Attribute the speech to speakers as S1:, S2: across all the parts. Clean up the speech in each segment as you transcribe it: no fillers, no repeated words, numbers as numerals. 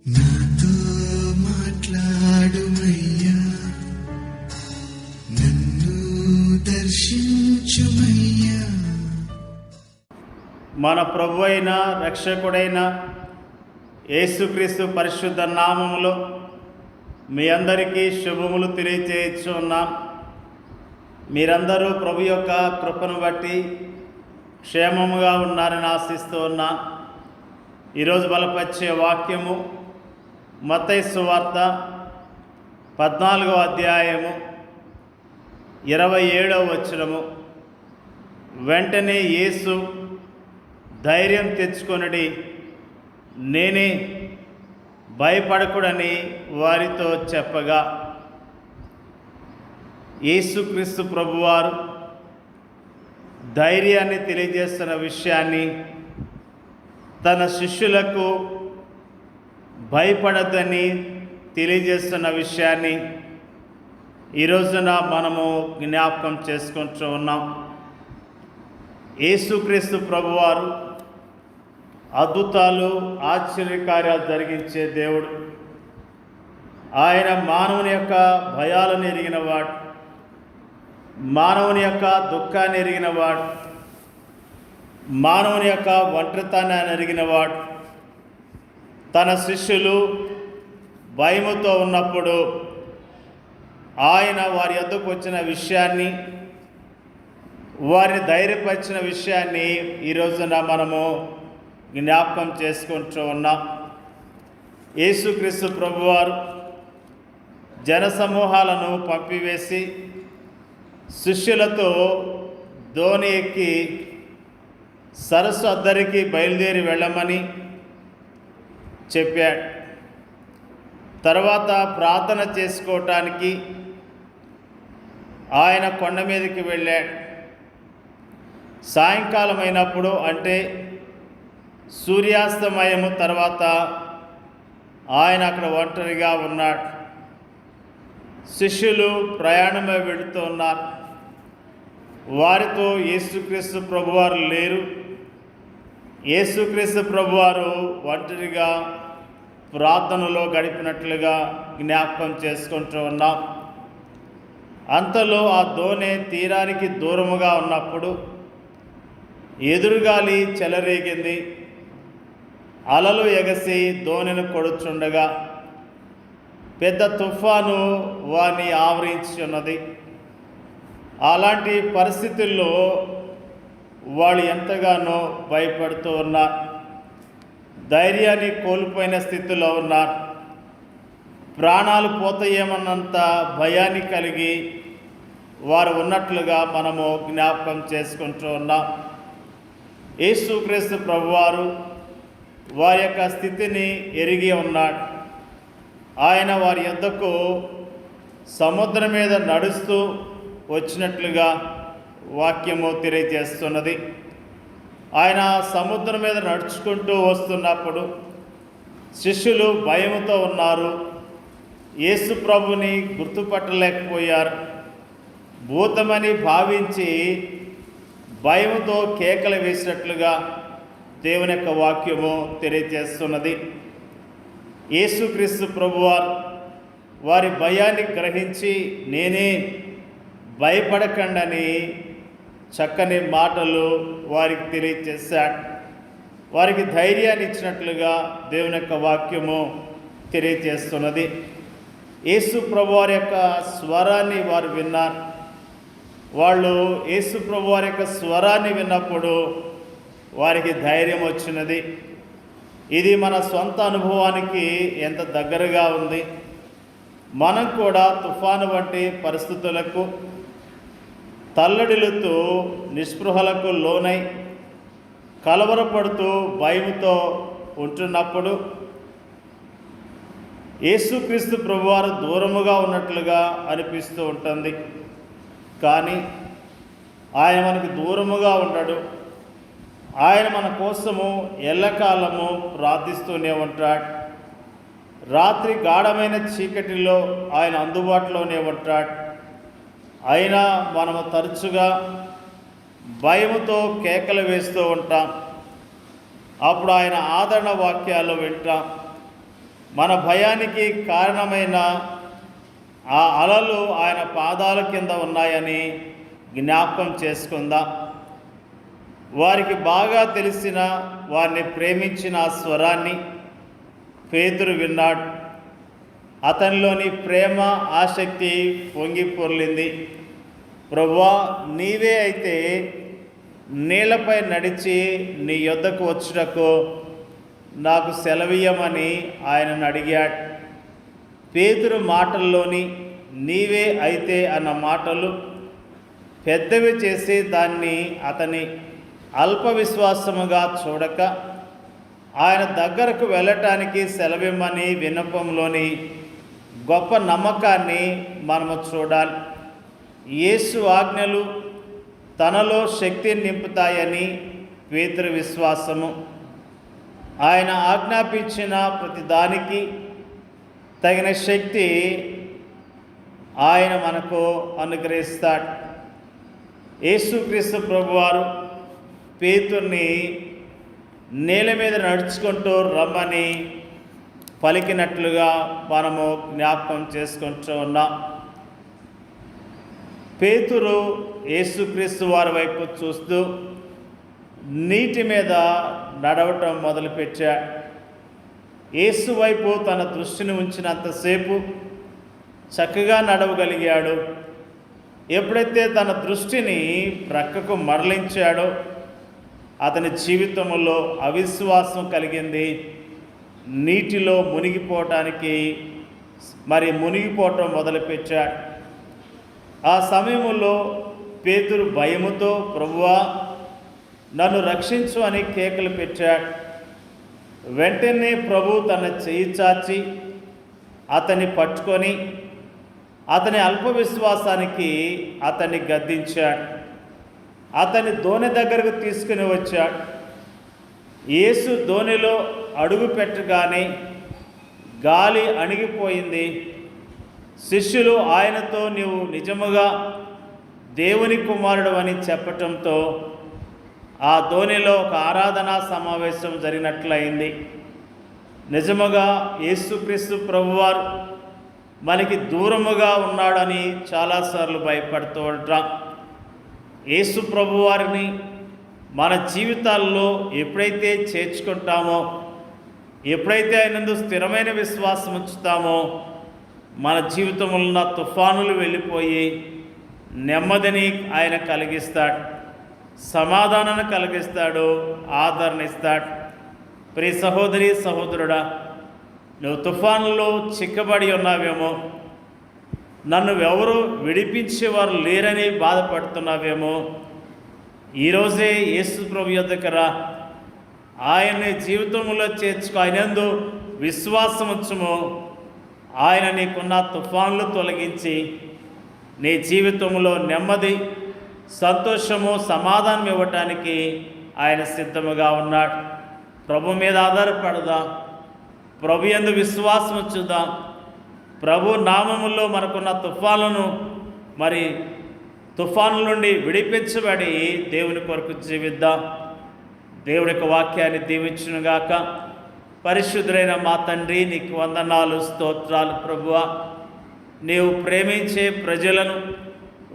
S1: నాతో మాట్లాడుమయ్యా, నన్ను దర్శించుమయ్యా.
S2: మన ప్రభువైన రక్షకుడైన యేసుక్రీస్తు పరిశుద్ధ నామములో మీ అందరికీ శుభములు తెలియజేయుచున్నాం. మీరందరూ ప్రభు యొక్క కృపను బట్టి క్షేమముగా ఉన్నారని ఆశిస్తూ ఉన్నాం. ఈరోజు బలపరిచే వాక్యము మత్తయి సువార్త 14వ అధ్యాయము 27వ వచనము. వెంటనే యేసు ధైర్యం తెచ్చుకొనుడి, నేనే, భయపడకుడని వారితో చెప్పగా, యేసుక్రీస్తు ప్రభువారు ధైర్యాన్ని తెలియజేస్తున్న విషయాన్ని, తన శిష్యులకు భయపడద్దని తెలియజేస్తున్న విషయాన్ని ఈ రోజున మనము జ్ఞాపకం చేసుకుంటూ ఉన్నాం. యేసుక్రీస్తు ప్రభువారు అద్భుతాలు, ఆశ్చర్యకార్యాలు జరిగించే దేవుడు. ఆయన మానవుని యొక్క భయాలను ఎరిగినవాడు, మానవుని యొక్క దుఃఖాన్ని ఎరిగినవాడు, మానవుని యొక్క ఒంటరితనాన్ని ఎరిగినవాడు. తన శిష్యులు భయముతో ఉన్నప్పుడు ఆయన వారి యొద్దకు వచ్చిన విషయాన్ని, వారిని ధైర్యపరిచిన విషయాన్ని ఈ రోజున మనము జ్ఞాపకం చేసుకుంటూ ఉన్నాం. యేసుక్రీస్తు ప్రభువారు జనసమూహాలను పంపివేసి శిష్యులతో దోణి ఎక్కి సరస్సు అద్దరికి బయలుదేరి వెళ్ళమని చెప్పాడు. తర్వాత ప్రార్థన చేసుకోవటానికి ఆయన కొండ మీదకి వెళ్ళాడు. సాయంకాలం అయినప్పుడు, అంటే సూర్యాస్తమయము తర్వాత ఆయన అక్కడ ఒంటరిగా ఉన్నాడు. శిష్యులు ప్రయాణమై వెళుతూ ఉన్నారు. వారితో యేసుక్రీస్తు ప్రభువారు లేరు. యేసుక్రీస్తు ప్రభువారు ఒంటరిగా ప్రార్థనలో గడిపినట్లుగా జ్ఞాపకం చేసుకుంటూ ఉన్నాం. అంతలో ఆ దోణి తీరానికి దూరముగా ఉన్నప్పుడు ఎదురుగాలి చెలరేగింది. అలలు ఎగసి దోణిని కొడుచుండగా పెద్ద తుఫాను వారిని ఆవరించి ఉన్నది. అలాంటి పరిస్థితుల్లో వాళ్ళు ఎంతగానో భయపడుతూ ఉన్నారు. ధైర్యాన్ని కోల్పోయిన స్థితిలో ఉన్నారు. ప్రాణాలు పోతాయేమన్నంత భయాన్ని కలిగి వారు ఉన్నట్లుగా మనము జ్ఞాపకం చేసుకుంటూ ఉన్నాం. యేసుక్రీస్తు ప్రభువారు వారి యొక్క స్థితిని ఎరిగి ఉన్నాడు. ఆయన వారి యొద్దకు సముద్రం మీద నడుస్తూ వచ్చినట్లుగా వాక్యము తెలియజేస్తున్నది. ఆయన సముద్రం మీద నడుచుకుంటూ వస్తున్నప్పుడు శిష్యులు భయముతో ఉన్నారు. యేసు ప్రభుని గుర్తుపట్టలేకపోయారు. భూతమని భావించి భయముతో కేకలు వేసినట్లుగా దేవుని యొక్క వాక్యము తెలియజేస్తున్నది. యేసుక్రీస్తు ప్రభువారు వారి భయాన్ని గ్రహించి, నేనే, భయపడకండని చక్కని మాటలు వారికి తెలియజేశాడు. వారికి ధైర్యాన్ని ఇచ్చినట్లుగా దేవుని యొక్క వాక్యము తెలియజేస్తున్నది. యేసు ప్రభువారి యొక్క స్వరాన్ని వారు విన్నారు. వాళ్ళు యేసు ప్రభువారి యొక్క స్వరాన్ని విన్నప్పుడు వారికి ధైర్యం వచ్చినది. ఇది మన సొంత అనుభవానికి ఎంత దగ్గరగా ఉంది. మనం కూడా తుఫాను వంటి పరిస్థితులకు తల్లడిల్లుతూ నిస్పృహలకు లోనై కలవరపడుతూ భయముతో ఉంటున్నప్పుడు యేసుక్రీస్తు ప్రభువారు దూరముగా ఉన్నట్లుగా అనిపిస్తూ ఉంటుంది. కానీ ఆయన మనకు దూరముగా ఉండడు. ఆయన మన కోసము ఎల్లకాలము ప్రార్థిస్తూనే ఉంటాడు. రాత్రి గాఢమైన చీకటిలో ఆయన అందుబాటులోనే ఉంటాడు. అయినా మనము తరచుగా భయముతో కేకలు వేస్తూ ఉంటాం. అప్పుడు ఆయన ఆదరణ వాక్యాలు వింటాం. మన భయానికి కారణమైన ఆ అలలు ఆయన పాదాల కింద ఉన్నాయని జ్ఞాపకం చేసుకుందాం. వారికి బాగా తెలిసిన, వారిని ప్రేమించిన ఆ స్వరాన్ని పేతురు విన్నాడు. అతనిలోని ప్రేమ, ఆసక్తి పొంగి పొర్లింది. ప్రభువా, నీవే అయితే నీళ్లపై నడిచి నీ యొద్దకు వచ్చుటకు నాకు సెలవీయమని ఆయనను అడిగాడు. పేతురు మాటల్లోని నీవే అయితే అన్న మాటలు పెద్దవి చేసి దాన్ని అతని అల్ప విశ్వాసముగా చూడక ఆయన దగ్గరకు వెళ్ళటానికి సెలవిమ్మని విన్నపంలోని గొప్ప నమ్మకాన్ని మనము చూడాలి. యేసు ఆజ్ఞలు తనలో శక్తిని నింపుతాయని పేతురు విశ్వాసము. ఆయన ఆజ్ఞాపించిన ప్రతి దానికి తగిన శక్తి ఆయన మనకు అనుగ్రహిస్తాడు. యేసుక్రీస్తు ప్రభువారు పేతుర్ని నేల మీద నడుచుకుంటూ రమ్మని పలికినట్లుగా మనము జ్ఞాపకం చేసుకుంటూ ఉన్నాం. పేతురు యేసుక్రీస్తు వారి వైపు చూస్తూ నీటి మీద నడవటం మొదలుపెట్టాడు. యేసు వైపు తన దృష్టిని ఉంచినంతసేపు చక్కగా నడవగలిగాడు. ఎప్పుడైతే తన దృష్టిని ప్రక్కకు మరలించాడో అతని జీవితంలో అవిశ్వాసం కలిగింది. నీటిలో మునిగిపోవటం మొదలుపెట్టాడు. ఆ సమయంలో పేతురు భయముతో ప్రభువా, నన్ను రక్షించు అని కేకలు పెట్టాడు. వెంటనే ప్రభు తన చెయ్యి చాచి అతన్ని పట్టుకొని అతని అల్ప విశ్వాసానికి అతన్ని గద్దించాడు. అతని దోణి దగ్గరకు తీసుకుని వచ్చాడు. యేసు దోణిలో అడుగు పెట్టగానే గాలి అణిగిపోయింది. శిష్యులు ఆయనతో నీవు నిజముగా దేవుని కుమారుడు అని చెప్పటంతో ఆ దోణిలో ఒక ఆరాధనా సమావేశం జరిగినట్లయింది. నిజముగా యేసుక్రీస్తు ప్రభువారు మనకి దూరముగా ఉన్నాడని చాలాసార్లు భయపడుతూ ఉంటాం. యేసు ప్రభువారిని మన జీవితాల్లో ఎప్పుడైతే చేర్చుకుంటామో, ఎప్పుడైతే ఆయనందు స్థిరమైన విశ్వాసం ఉంచుతామో, మన జీవితంలో ఉన్న తుఫానులు వెళ్ళిపోయి నెమ్మదిని ఆయన కలిగిస్తాడు, సమాధానాన్ని కలిగిస్తాడు, ఆదరణ ఇస్తాడు. ప్రియ సహోదరి సహోదరుడా, నువ్వు తుఫానులో చిక్కబడి ఉన్నావేమో, నన్ను ఎవరు విడిపించేవారు లేరని బాధపడుతున్నావేమో, ఈరోజే యేసు ప్రభు యొద్దకు రా. ఆయన్ని జీవితంలో చేర్చుకో. ఆయనందు విశ్వాసం ఉంచుము. ఆయన నీకున్న తుఫాన్లు తొలగించి నీ జీవితంలో నెమ్మది, సంతోషము, సమాధానం ఇవ్వటానికి ఆయన సిద్ధముగా ఉన్నాడు. ప్రభు మీద ఆధారపడదాం. ప్రభు యందు విశ్వాసం ఉంచుదాం. ప్రభు నామములో మనకున్న తుఫానుల నుండి విడిపించబడి దేవుని కొరకు జీవిద్దాం. దేవుడి యొక్క వాక్యాన్ని దీవించునుగాక. పరిశుద్ధులైన మా తండ్రి, నీకు వందనాలు, స్తోత్రాలు. ప్రభువా, నీవు ప్రేమించే ప్రజలను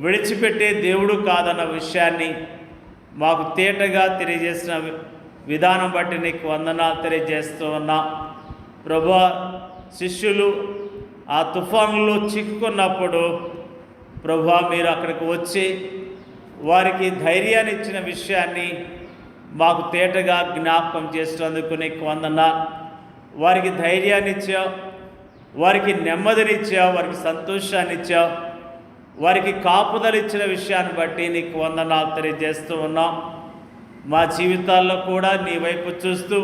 S2: విడిచిపెట్టే దేవుడు కాదన్న విషయాన్ని మాకు తేటగా తెలియజేసిన విధానం బట్టి నీకు వందనాలు తెలియజేస్తూ ఉన్నా. ప్రభువా, శిష్యులు ఆ తుఫానులో చిక్కుకున్నప్పుడు ప్రభువా, మీరు అక్కడికి వచ్చి వారికి ధైర్యాన్ని ఇచ్చిన విషయాన్ని మాకు తేటగా జ్ఞాపకం చేసినందుకు నీకు వందనాలు. వారికి ధైర్యాన్ని ఇచ్చావు, వారికి నెమ్మదినిచ్చావు, వారికి సంతోషాన్ని ఇచ్చావు, వారికి కాపుదలు ఇచ్చిన విషయాన్ని బట్టి నీకు వందనాలు తెలియజేస్తూ ఉన్నాం. మా జీవితాల్లో కూడా నీ వైపు చూస్తూ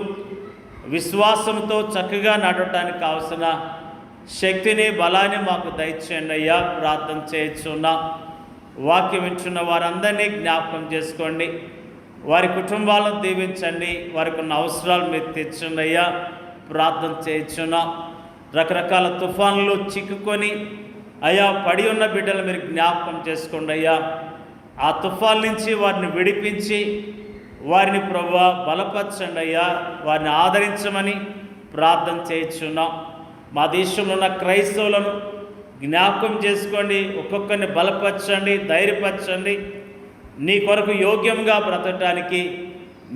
S2: విశ్వాసంతో చక్కగా నడవటానికి కావలసిన శక్తిని, బలాన్ని మాకు దయచేయండి అయ్యా. ప్రార్థన చేయించున్నా. వాక్యం వింటున్న వారందరినీ జ్ఞాపకం చేసుకోండి. వారి కుటుంబాలను దీవించండి. వారికి ఉన్న అవసరాలు మీరు తీర్చండి అయ్యా. ప్రార్థన చేయించున్నా. రకరకాల తుఫాన్లు చిక్కుకొని అయ్యా పడి ఉన్న బిడ్డలు మీరు జ్ఞాపకం చేసుకోండి అయ్యా. ఆ తుఫాన్ నుంచి వారిని విడిపించి వారిని ప్రభువా బలపరచండి అయ్యా. వారిని ఆదరించమని ప్రార్థన చేయించున్నాం. మా దేశంలో ఉన్న క్రైస్తవులను జ్ఞాపకం చేసుకోండి, ఒక్కొక్కరిని బలపరచండి, ధైర్యపరచండి. నీ కొరకు యోగ్యంగా బ్రతకడానికి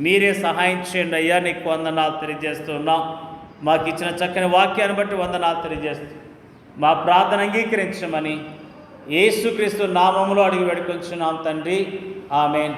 S2: మీరే సహాయం చేయండి అయ్యా. నీకు వందనాలు తెలియజేస్తున్నాం. మాకు ఇచ్చిన చక్కని వాక్యాన్ని బట్టి వందనాలు తెలియజేస్తూ మా ప్రార్థన అంగీకరించమని యేసుక్రీస్తు నామములో అడిగి వేడుకొంచున్నాం తండ్రి. ఆమేన్.